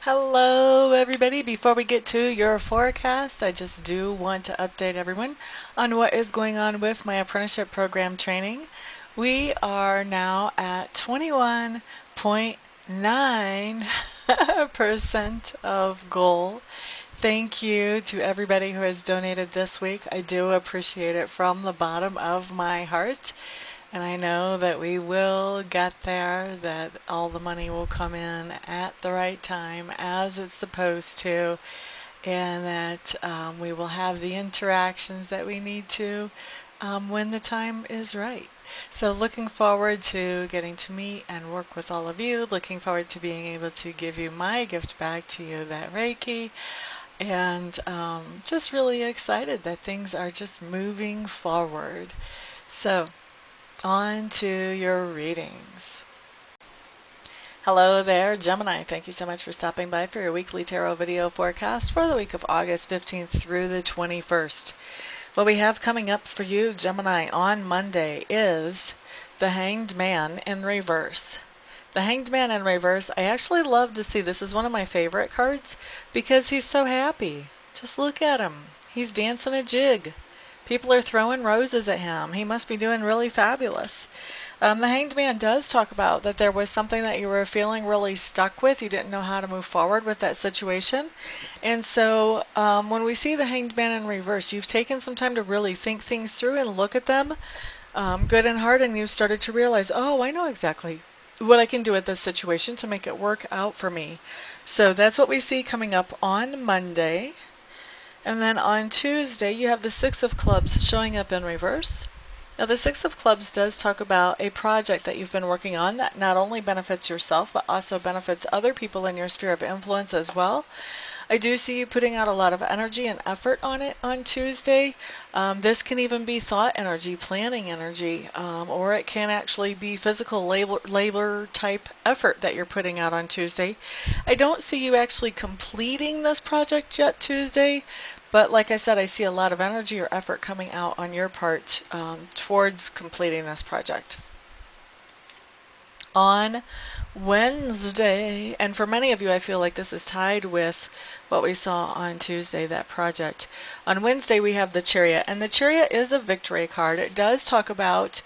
Hello, everybody. Before we get to your forecast, I just do want to update everyone on what is going on with my apprenticeship program training. We are now at 21.9% of goal. Thank you to everybody who has donated this week. I do appreciate it from the bottom of my heart. And I know that we will get there, that all the money will come in at the right time as it's supposed to, and that we will have the interactions that we need to when the time is right. So looking forward to getting to meet and work with all of you, looking forward to being able to give you my gift back to you, that Reiki, and just really excited that things are just moving forward. So, on to your readings. Hello there, Gemini. Thank you so much for stopping by for your weekly tarot video forecast for the week of August 15th through the 21st. What we have coming up for you, Gemini, on Monday is the Hanged Man in reverse. The Hanged Man in reverse, I actually love to see. This is one of my favorite cards because he's so happy. Just look at him. He's dancing a jig. People are throwing roses at him. He must be doing really fabulous. The Hanged Man does talk about that there was something that you were feeling really stuck with. You didn't know how to move forward with that situation. And so when we see the Hanged Man in reverse, you've taken some time to really think things through and look at them good and hard, and you started to realize, oh, I know exactly what I can do with this situation to make it work out for me. So that's what we see coming up on Monday. And then on Tuesday, you have the Six of Clubs showing up in reverse. Now, the Six of Clubs does talk about a project that you've been working on that not only benefits yourself, but also benefits other people in your sphere of influence as well. I do see you putting out a lot of energy and effort on it on Tuesday. This can even be thought energy, planning energy, or it can actually be physical labor type effort that you're putting out on Tuesday. I don't see you actually completing this project yet Tuesday, but like I said, I see a lot of energy or effort coming out on your part towards completing this project. On Wednesday, and for many of you, I feel like this is tied with what we saw on Tuesday, that project. On Wednesday, we have the Chariot, and the Chariot is a victory card. It does talk about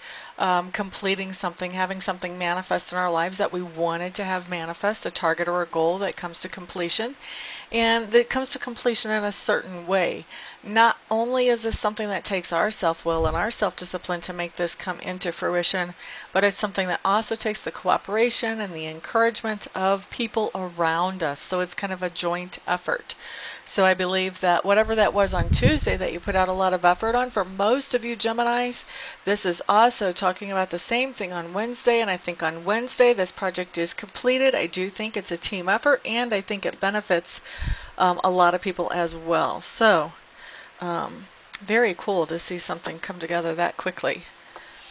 completing something, having something manifest in our lives that we wanted to have manifest, a target or a goal that comes to completion. And that comes to completion in a certain way. Not only is this something that takes our self-will and our self-discipline to make this come into fruition, but it's something that also takes the cooperation and the encouragement of people around us. So it's kind of a joint effort. So I believe that whatever that was on Tuesday that you put out a lot of effort on, for most of you Geminis, this is also talking about the same thing on Wednesday. And I think on Wednesday this project is completed. I do think it's a team effort, and I think it benefits a lot of people as well. So very cool to see something come together that quickly.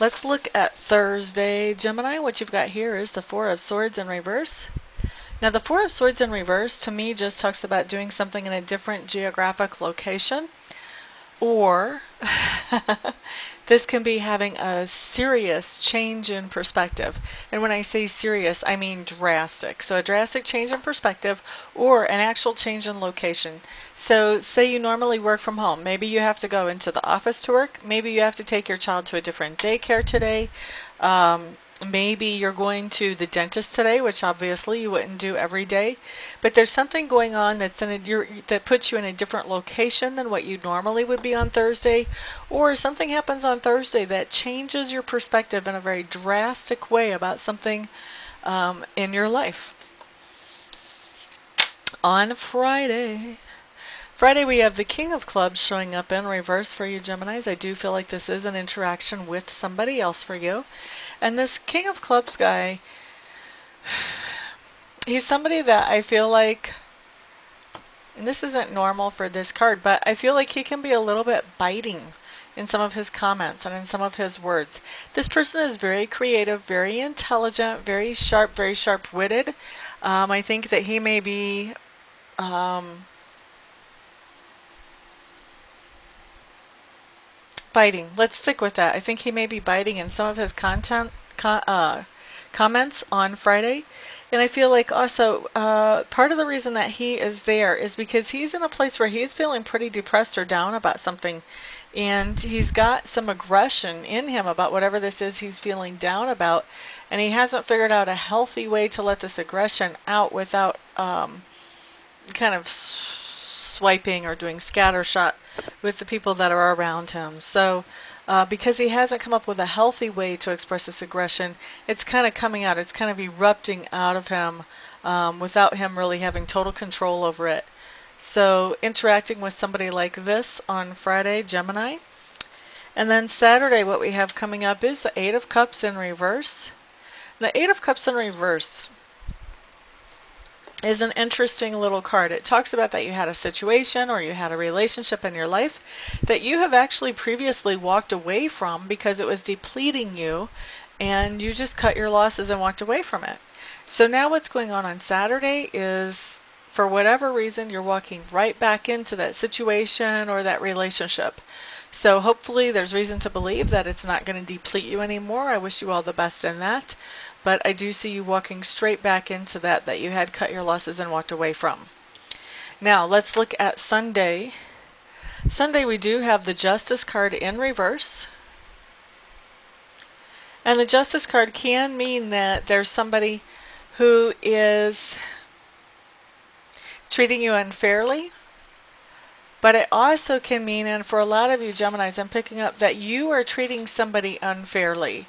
Let's look at Thursday, Gemini. What you've got here is the Four of Swords in reverse. Now, the Four of Swords in reverse, to me, just talks about doing something in a different geographic location. Or this can be having a serious change in perspective. And when I say serious, I mean drastic. So a drastic change in perspective or an actual change in location. So say you normally work from home. Maybe you have to go into the office to work. Maybe you have to take your child to a different daycare today. Maybe you're going to the dentist today, which obviously you wouldn't do every day. But there's something going on that's that puts you in a different location than what you normally would be on Thursday. Or something happens on Thursday that changes your perspective in a very drastic way about something in your life. On Friday, we have the King of Clubs showing up in reverse for you Geminis. I do feel like this is an interaction with somebody else for you. And this King of Clubs guy, he's somebody that I feel like, and this isn't normal for this card, but I feel like he can be a little bit biting in some of his comments and in some of his words. This person is very creative, very intelligent, very sharp-witted. I think that he may be biting. Let's stick with that. I think he may be biting in some of his comments on Friday. And I feel like also part of the reason that he is there is because he's in a place where he's feeling pretty depressed or down about something. And he's got some aggression in him about whatever this is he's feeling down about. And he hasn't figured out a healthy way to let this aggression out without kind of swiping or doing scattershot with the people that are around him. So because he hasn't come up with a healthy way to express this aggression, it's kind of coming out, it's kind of erupting out of him without him really having total control over it. So interacting with somebody like this on Friday, Gemini. And then Saturday, what we have coming up is the Eight of Cups in reverse. The Eight of Cups in reverse is an interesting little card. It talks about that you had a situation or you had a relationship in your life that you have actually previously walked away from because it was depleting you, and you just cut your losses and walked away from it. So now what's going on Saturday is, for whatever reason, you're walking right back into that situation or that relationship. So hopefully there's reason to believe that it's not going to deplete you anymore. I wish you all the best in that. But I do see you walking straight back into that you had cut your losses and walked away from. Now let's look at Sunday. Sunday we do have the Justice card in reverse. And the Justice card can mean that there's somebody who is treating you unfairly. But it also can mean, and for a lot of you Geminis, I'm picking up that you are treating somebody unfairly.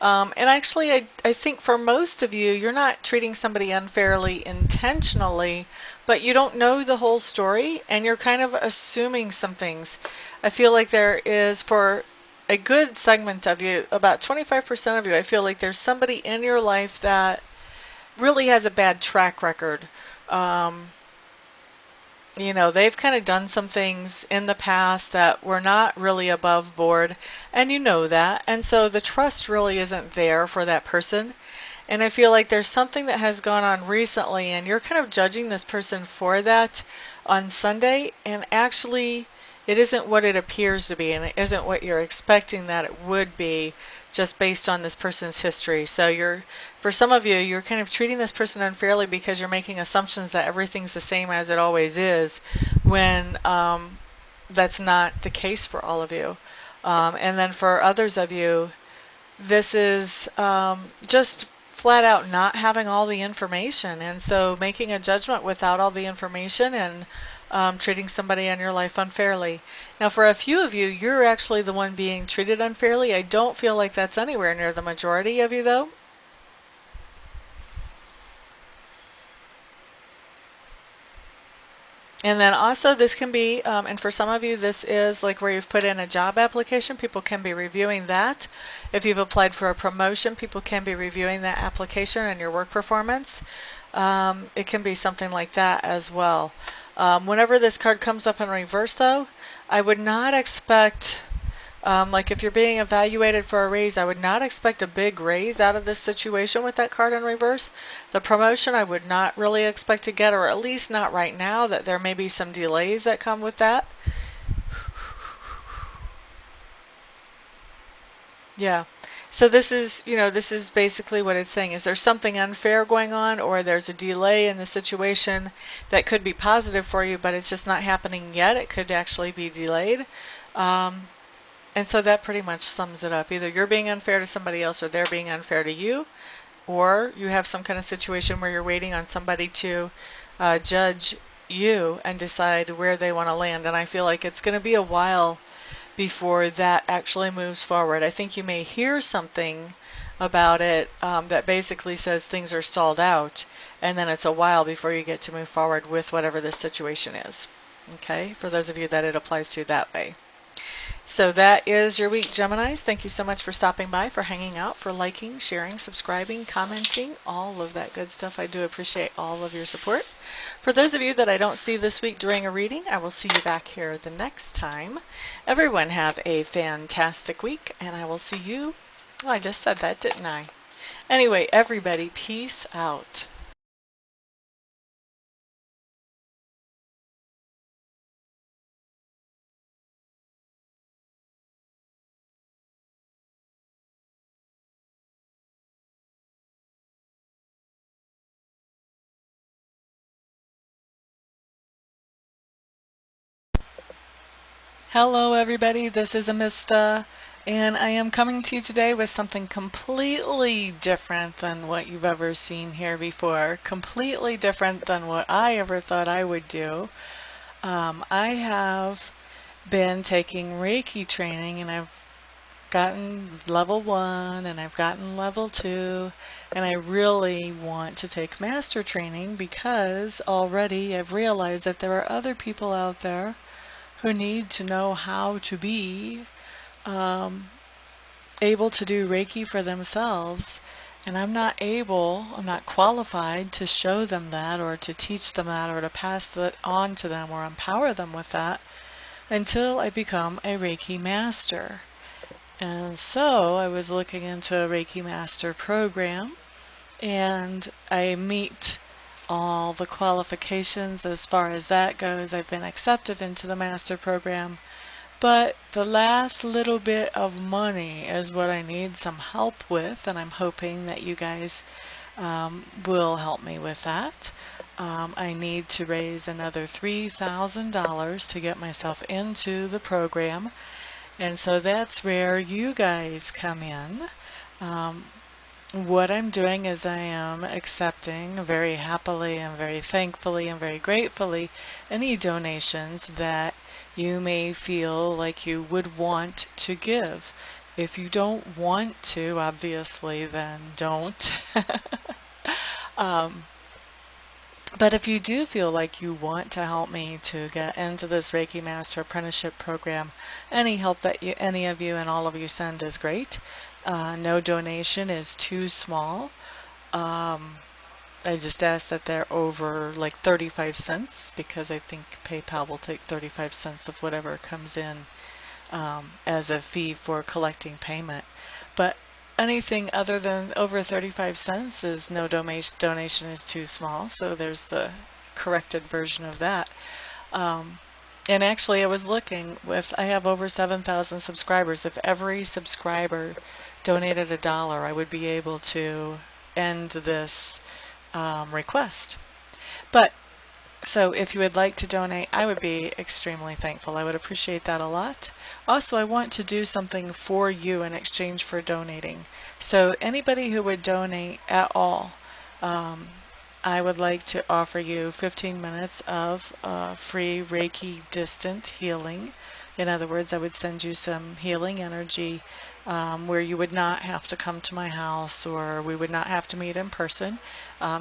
And actually, I think for most of you, you're not treating somebody unfairly intentionally, but you don't know the whole story, and you're kind of assuming some things. I feel like there is, for a good segment of you, about 25% of you, I feel like there's somebody in your life that really has a bad track record. You know, they've kind of done some things in the past that were not really above board, and you know that. And so the trust really isn't there for that person. And I feel like there's something that has gone on recently, and you're kind of judging this person for that on Sunday, and actually it isn't what it appears to be, and it isn't what you're expecting that it would be, just based on this person's history. So for some of you, you're kind of treating this person unfairly because you're making assumptions that everything's the same as it always is, when that's not the case for all of you. And then for others of you, this is just flat out not having all the information, and so making a judgment without all the information, and treating somebody in your life unfairly. Now for a few of you, you're actually the one being treated unfairly. I don't feel like that's anywhere near the majority of you though. And then also this can be, and for some of you this is like where you've put in a job application, people can be reviewing that. If you've applied for a promotion, people can be reviewing that application and your work performance. It can be something like that as well. Whenever this card comes up in reverse though, I would not expect, like if you're being evaluated for a raise, I would not expect a big raise out of this situation with that card in reverse. The promotion I would not really expect to get, or at least not right now, that there may be some delays that come with that. Yeah. So this is, this is basically what it's saying. Is there something unfair going on, or there's a delay in the situation that could be positive for you, but it's just not happening yet? It could actually be delayed. And so that pretty much sums it up. Either you're being unfair to somebody else, or they're being unfair to you, or you have some kind of situation where you're waiting on somebody to judge you and decide where they want to land. And I feel like it's going to be a while before that actually moves forward. I think you may hear something about it that basically says things are stalled out, and then it's a while before you get to move forward with whatever this situation is. Okay, for those of you that it applies to that way. So that is your week, Geminis. Thank you so much for stopping by, for hanging out, for liking, sharing, subscribing, commenting, all of that good stuff. I do appreciate all of your support. For those of you that I don't see this week during a reading, I will see you back here the next time. Everyone have a fantastic week, and I will see you. Oh, I just said that, didn't I? Anyway, everybody, peace out. Hello everybody, this is Amista, and I am coming to you today with something completely different than what you've ever seen here before, completely different than what I ever thought I would do. I have been taking Reiki training, and I've gotten level 1 and I've gotten level 2, and I really want to take master training because already I've realized that there are other people out there who need to know how to be um, able to do Reiki for themselves. And I'm not qualified to show them that or to teach them that or to pass that on to them or empower them with that until I become a Reiki Master. And so I was looking into a Reiki Master program, and I meet all the qualifications as far as that goes. I've been accepted into the Master program. But the last little bit of money is what I need some help with, and I'm hoping that you guys will help me with that. I need to raise another $3,000 to get myself into the program, and so that's where you guys come in. What I'm doing is I am accepting very happily and very thankfully and very gratefully any donations that you may feel like you would want to give. If you don't want to, obviously, then don't. um, but if you do feel like you want to help me to get into this Reiki Master Apprenticeship Program, any help that any of you and all of you send is great. No donation is too small. I just ask that they're over like 35 cents because I think PayPal will take 35 cents of whatever comes in as a fee for collecting payment. But anything other than over 35 cents is no donation is too small. So there's the corrected version of that. And actually, I was looking I have over 7,000 subscribers. If every subscriber donated $1, I would be able to end this request. But so if you would like to donate, I would be extremely thankful. I would appreciate that a lot. Also, I want to do something for you in exchange for donating. So anybody who would donate at all, I would like to offer you 15 minutes of free Reiki distant healing. In other words, I would send you some healing energy where you would not have to come to my house, or we would not have to meet in person,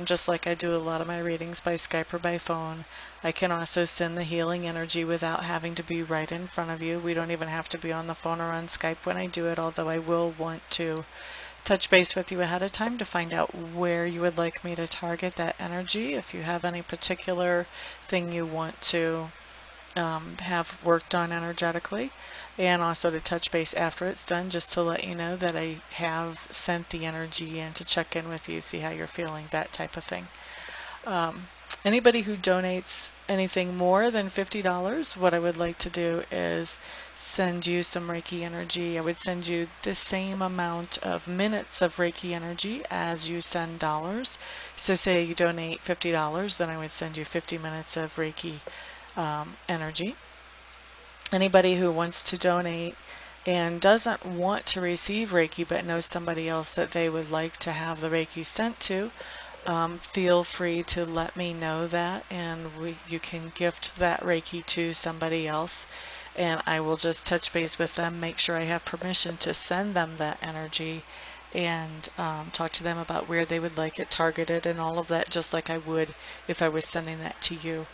just like I do a lot of my readings by Skype or by phone. I can also send the healing energy without having to be right in front of you. We don't even have to be on the phone or on Skype when I do it, although I will want to touch base with you ahead of time to find out where you would like me to target that energy. If you have any particular thing you want to have worked on energetically, and also to touch base after it's done just to let you know that I have sent the energy in to check in with you, see how you're feeling, that type of thing. Anybody who donates anything more than $50, what I would like to do is send you some Reiki energy. I would send you the same amount of minutes of Reiki energy as you send dollars. So say you donate $50, then I would send you 50 minutes of Reiki energy. Anybody who wants to donate and doesn't want to receive Reiki but knows somebody else that they would like to have the Reiki sent to, feel free to let me know that, and you can gift that Reiki to somebody else, and I will just touch base with them, make sure I have permission to send them that energy, and talk to them about where they would like it targeted and all of that, just like I would if I was sending that to you.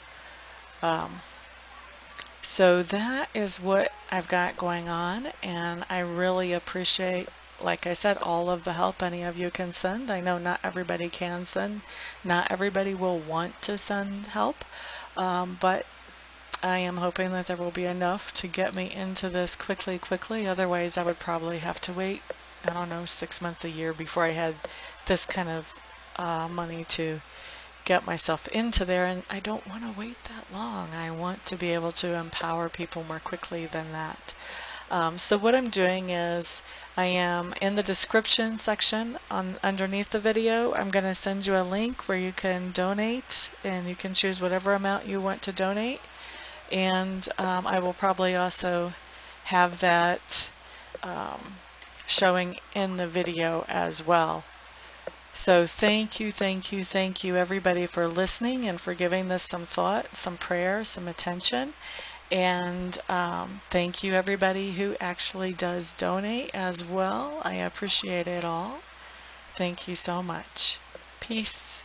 So that is what I've got going on, and I really appreciate, like I said, all of the help any of you can send. I know not everybody can send, not everybody will want to send help, but I am hoping that there will be enough to get me into this quickly. Otherwise, I would probably have to wait, I don't know, 6 months, a year before I had this kind of money to get myself into there, and I don't want to wait that long. I want to be able to empower people more quickly than that. So what I'm doing is I am in the description section underneath the video. I'm going to send you a link where you can donate, and you can choose whatever amount you want to donate. and I will probably also have that showing in the video as well. So thank you, thank you, thank you everybody for listening and for giving this some thought, some prayer, some attention. And thank you everybody who actually does donate as well. I appreciate it all. Thank you so much. Peace.